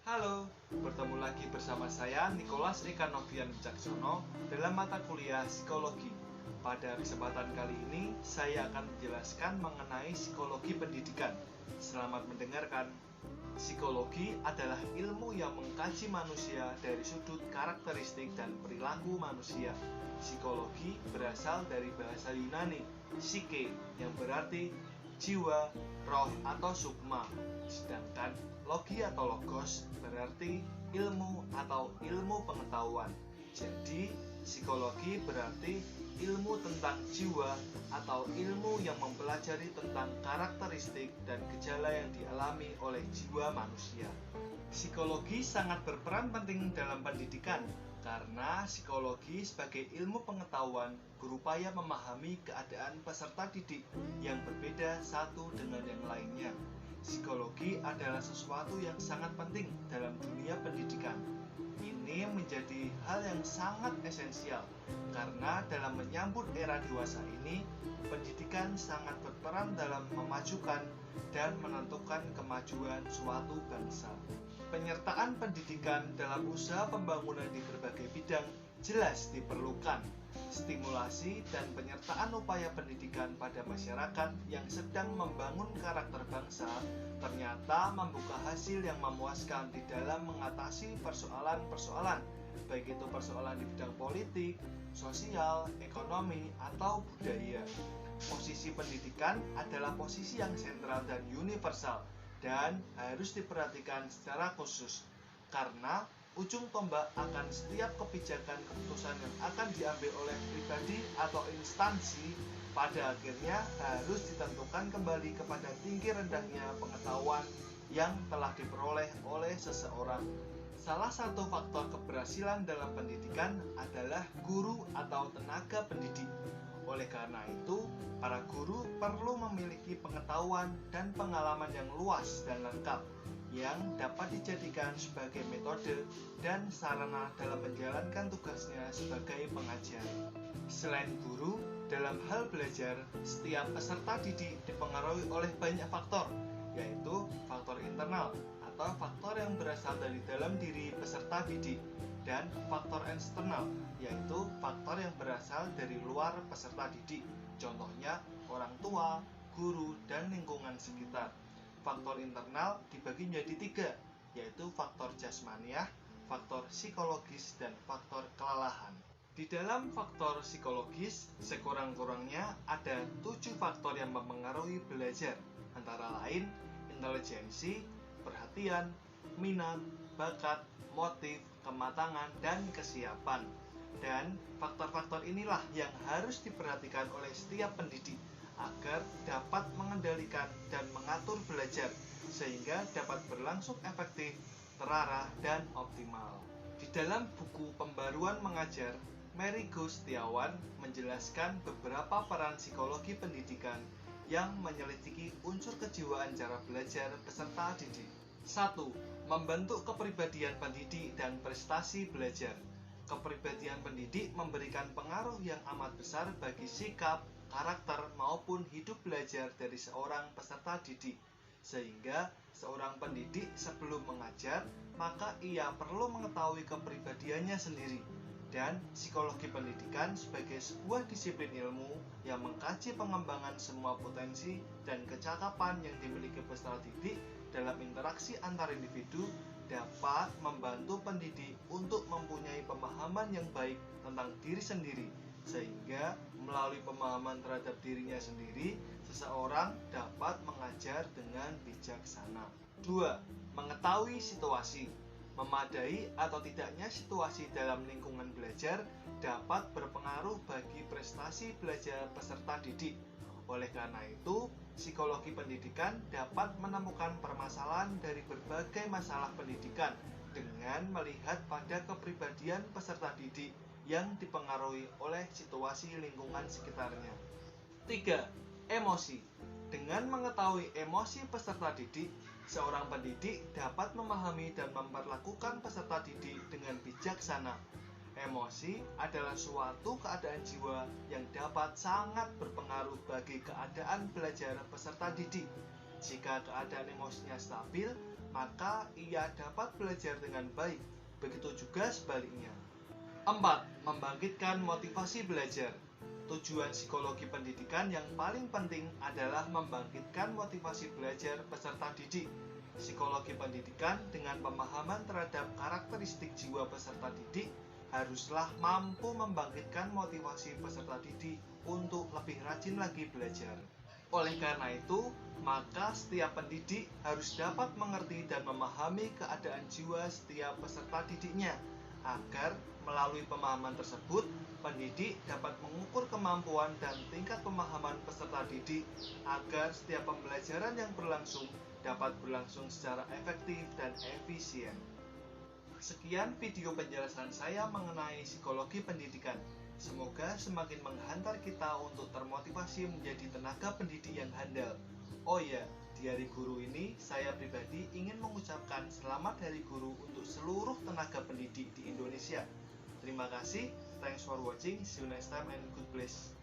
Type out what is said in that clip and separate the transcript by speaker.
Speaker 1: Halo, bertemu lagi bersama saya Nicholas Rika Novian Wicaksono dalam mata kuliah Psikologi. Pada kesempatan kali ini, saya akan menjelaskan mengenai psikologi pendidikan. Selamat mendengarkan. Psikologi adalah ilmu yang mengkaji manusia dari sudut karakteristik dan perilaku manusia. Psikologi berasal dari bahasa Yunani, psyche, yang berarti jiwa, roh, atau sukma. Sedangkan logi atau logos berarti ilmu atau ilmu pengetahuan. Jadi, psikologi berarti ilmu tentang jiwa atau ilmu yang mempelajari tentang karakteristik dan gejala yang dialami oleh jiwa manusia. Psikologi sangat berperan penting dalam pendidikan karena psikologi sebagai ilmu pengetahuan berupaya memahami keadaan peserta didik yang berbeda satu dengan yang lainnya. Psikologi adalah sesuatu yang sangat penting dalam dunia pendidikan. Ini menjadi hal yang sangat esensial karena dalam menyambut era dewasa ini, pendidikan sangat berperan dalam memajukan dan menentukan kemajuan suatu bangsa. Penyertaan pendidikan dalam usaha pembangunan di berbagai bidang jelas diperlukan. Stimulasi dan penyertaan upaya pendidikan pada masyarakat yang sedang membangun karakter bangsa ternyata membuka hasil yang memuaskan di dalam mengatasi persoalan-persoalan, baik itu persoalan di bidang politik, sosial, ekonomi, atau budaya. Posisi pendidikan adalah posisi yang sentral dan universal dan harus diperhatikan secara khusus karena ujung tombak akan setiap kebijakan keputusan yang akan diambil oleh pribadi atau instansi pada akhirnya harus ditentukan kembali kepada tinggi rendahnya pengetahuan yang telah diperoleh oleh seseorang. Salah satu faktor keberhasilan dalam pendidikan adalah guru atau tenaga pendidik. Oleh karena itu, para guru perlu memiliki pengetahuan dan pengalaman yang luas dan lengkap yang dapat dijadikan sebagai metode dan sarana dalam menjalankan tugasnya sebagai pengajar. Selain guru, dalam hal belajar, setiap peserta didik dipengaruhi oleh banyak faktor, yaitu faktor internal atau faktor yang berasal dari dalam diri peserta didik, dan faktor eksternal, yaitu faktor yang berasal dari luar peserta didik, contohnya orang tua, guru, dan lingkungan sekitar. Faktor internal dibagi menjadi 3, yaitu faktor jasmaniah, faktor psikologis, dan faktor kelelahan. Di dalam faktor psikologis, sekurang-kurangnya ada 7 faktor yang mempengaruhi belajar, antara lain intelijensi, perhatian, minat, bakat, motif, kematangan, dan kesiapan. Dan faktor-faktor inilah yang harus diperhatikan oleh setiap pendidik agar dapat mengendalikan dan mengatur belajar sehingga dapat berlangsung efektif, terarah, dan optimal. Di dalam buku Pembaruan Mengajar, Mary Gustiawan menjelaskan beberapa peran psikologi pendidikan yang menyelidiki unsur kejiwaan cara belajar peserta didik. 1. Membentuk kepribadian pendidik dan prestasi belajar. Kepribadian pendidik memberikan pengaruh yang amat besar bagi sikap, karakter, maupun hidup belajar dari seorang peserta didik. Sehingga seorang pendidik sebelum mengajar, maka ia perlu mengetahui kepribadiannya sendiri. Dan psikologi pendidikan sebagai sebuah disiplin ilmu yang mengkaji pengembangan semua potensi dan kecakapan yang dimiliki peserta didik dalam interaksi antar individu dapat membantu pendidik untuk mempunyai pemahaman yang baik tentang diri sendiri, sehingga melalui pemahaman terhadap dirinya sendiri, seseorang dapat mengajar dengan bijaksana. 2. Mengetahui situasi. Memadai atau tidaknya situasi dalam lingkungan belajar dapat berpengaruh bagi prestasi belajar peserta didik. Oleh karena itu, psikologi pendidikan dapat menemukan permasalahan dari berbagai masalah pendidikan dengan melihat pada kepribadian peserta didik yang dipengaruhi oleh situasi lingkungan sekitarnya. 3. Emosi. Dengan mengetahui emosi peserta didik, seorang pendidik dapat memahami dan memperlakukan peserta didik dengan bijaksana. Emosi adalah suatu keadaan jiwa yang dapat sangat berpengaruh bagi keadaan belajar peserta didik. Jika keadaan emosinya stabil, maka ia dapat belajar dengan baik. Begitu juga sebaliknya. 4. Membangkitkan motivasi belajar. Tujuan psikologi pendidikan yang paling penting adalah membangkitkan motivasi belajar peserta didik. Psikologi pendidikan dengan pemahaman terhadap karakteristik jiwa peserta didik haruslah mampu membangkitkan motivasi peserta didik untuk lebih rajin lagi belajar. Oleh karena itu, maka setiap pendidik harus dapat mengerti dan memahami keadaan jiwa setiap peserta didiknya, agar melalui pemahaman tersebut, pendidik dapat mengukur kemampuan dan tingkat pemahaman peserta didik agar setiap pembelajaran yang berlangsung dapat berlangsung secara efektif dan efisien. Sekian video penjelasan saya mengenai psikologi pendidikan. Semoga semakin menghantar kita untuk termotivasi menjadi tenaga pendidik yang handal. Oh ya, di Hari Guru ini saya pribadi ingin mengucapkan selamat Hari Guru untuk seluruh tenaga pendidik di Indonesia. Terima kasih, thanks for watching, see you next time and God bless.